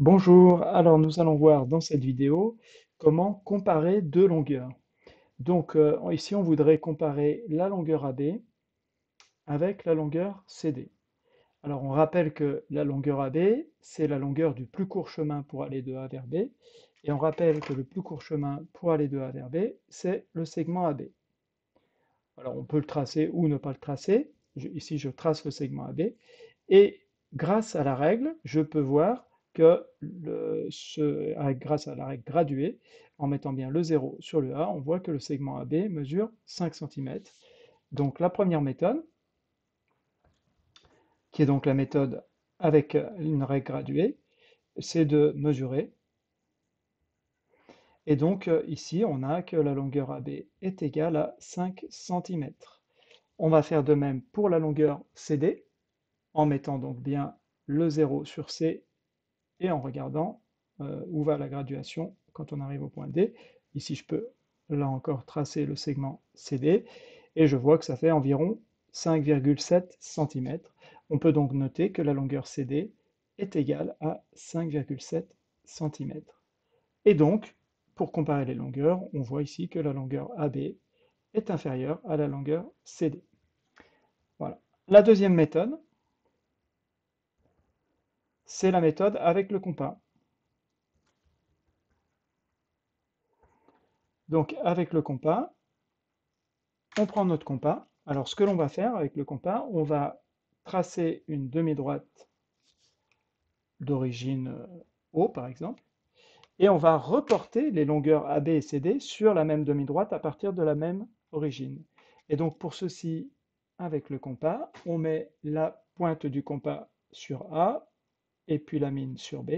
Bonjour, alors nous allons voir dans cette vidéo comment comparer deux longueurs. Donc ici on voudrait comparer la longueur AB avec la longueur CD. Alors on rappelle que la longueur AB c'est la longueur du plus court chemin pour aller de A vers B et on rappelle que le plus court chemin pour aller de A vers B c'est le segment AB. Alors on peut le tracer ou ne pas le tracer. Ici je trace le segment AB et grâce à la règle, je peux voir que grâce à la règle graduée, en mettant bien le 0 sur le A, on voit que le segment AB mesure 5 cm. Donc la première méthode, qui est donc la méthode avec une règle graduée, c'est de mesurer. Et donc ici, on a que la longueur AB est égale à 5 cm. On va faire de même pour la longueur CD, en mettant donc bien le 0 sur C et en regardant où va la graduation quand on arrive au point D. Ici, je peux, là encore, tracer le segment CD, et je vois que ça fait environ 5,7 cm. On peut donc noter que la longueur CD est égale à 5,7 cm. Et donc, pour comparer les longueurs, on voit ici que la longueur AB est inférieure à la longueur CD. Voilà. La deuxième méthode, c'est la méthode avec le compas. Donc avec le compas, on prend notre compas. Alors ce que l'on va faire avec le compas, on va tracer une demi-droite d'origine O par exemple, et on va reporter les longueurs AB et CD sur la même demi-droite à partir de la même origine. Et donc pour ceci, avec le compas, on met la pointe du compas sur A et puis la mine sur B.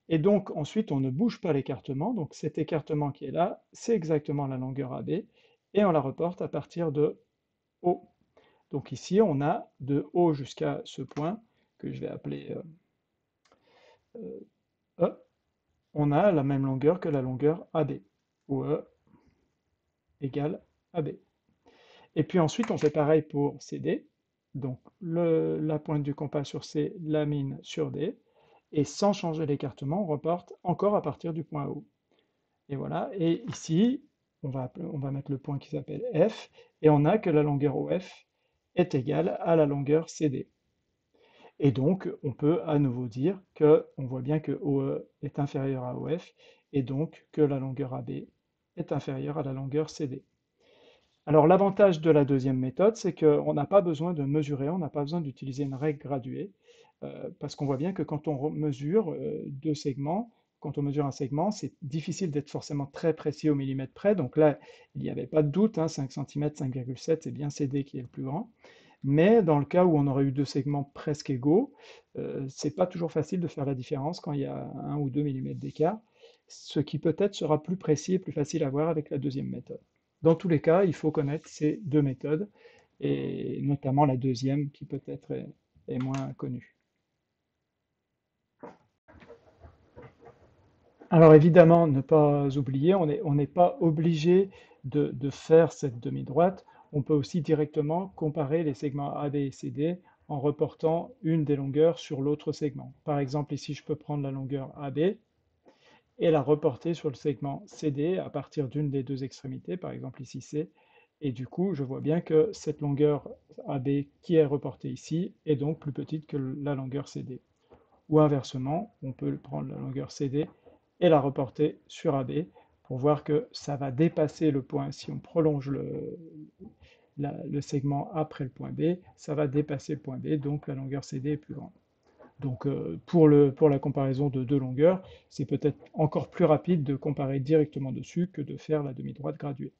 Et donc ensuite, on ne bouge pas l'écartement. Donc cet écartement qui est là, c'est exactement la longueur AB et on la reporte à partir de O. Donc ici, on a de O jusqu'à ce point que je vais appeler E. On a la même longueur que la longueur AB, où E égale AB. Et puis ensuite, on fait pareil pour CD. Donc la pointe du compas sur C, la mine sur D. Et sans changer l'écartement, on reporte encore à partir du point O. Et voilà, et ici, on va mettre le point qui s'appelle F, et on a que la longueur OF est égale à la longueur CD. Et donc, on peut à nouveau dire que, on voit bien que OE est inférieur à OF, et donc que la longueur AB est inférieure à la longueur CD. Alors l'avantage de la deuxième méthode, c'est qu'on n'a pas besoin de mesurer, on n'a pas besoin d'utiliser une règle graduée, parce qu'on voit bien que quand on mesure deux segments, quand on mesure un segment, c'est difficile d'être forcément très précis au millimètre près. Donc là, il n'y avait pas de doute, hein, 5 cm, 5,7, c'est bien CD qui est le plus grand. Mais dans le cas où on aurait eu deux segments presque égaux, c'est pas toujours facile de faire la différence quand il y a 1 ou 2 millimètres d'écart, ce qui peut-être sera plus précis et plus facile à voir avec la deuxième méthode. Dans tous les cas, il faut connaître ces deux méthodes, et notamment la deuxième qui peut-être est moins connue. Alors évidemment, ne pas oublier, on n'est pas obligé de faire cette demi-droite. On peut aussi directement comparer les segments AB et CD en reportant une des longueurs sur l'autre segment. Par exemple, ici, je peux prendre la longueur AB et la reporter sur le segment CD à partir d'une des deux extrémités, par exemple ici C, et du coup, je vois bien que cette longueur AB qui est reportée ici est donc plus petite que la longueur CD. Ou inversement, on peut prendre la longueur CD et la reporter sur AB pour voir que ça va dépasser le point, si on prolonge le segment après le point B, ça va dépasser le point B, donc la longueur CD est plus grande. Donc pour la comparaison de deux longueurs, c'est peut-être encore plus rapide de comparer directement dessus que de faire la demi-droite graduée.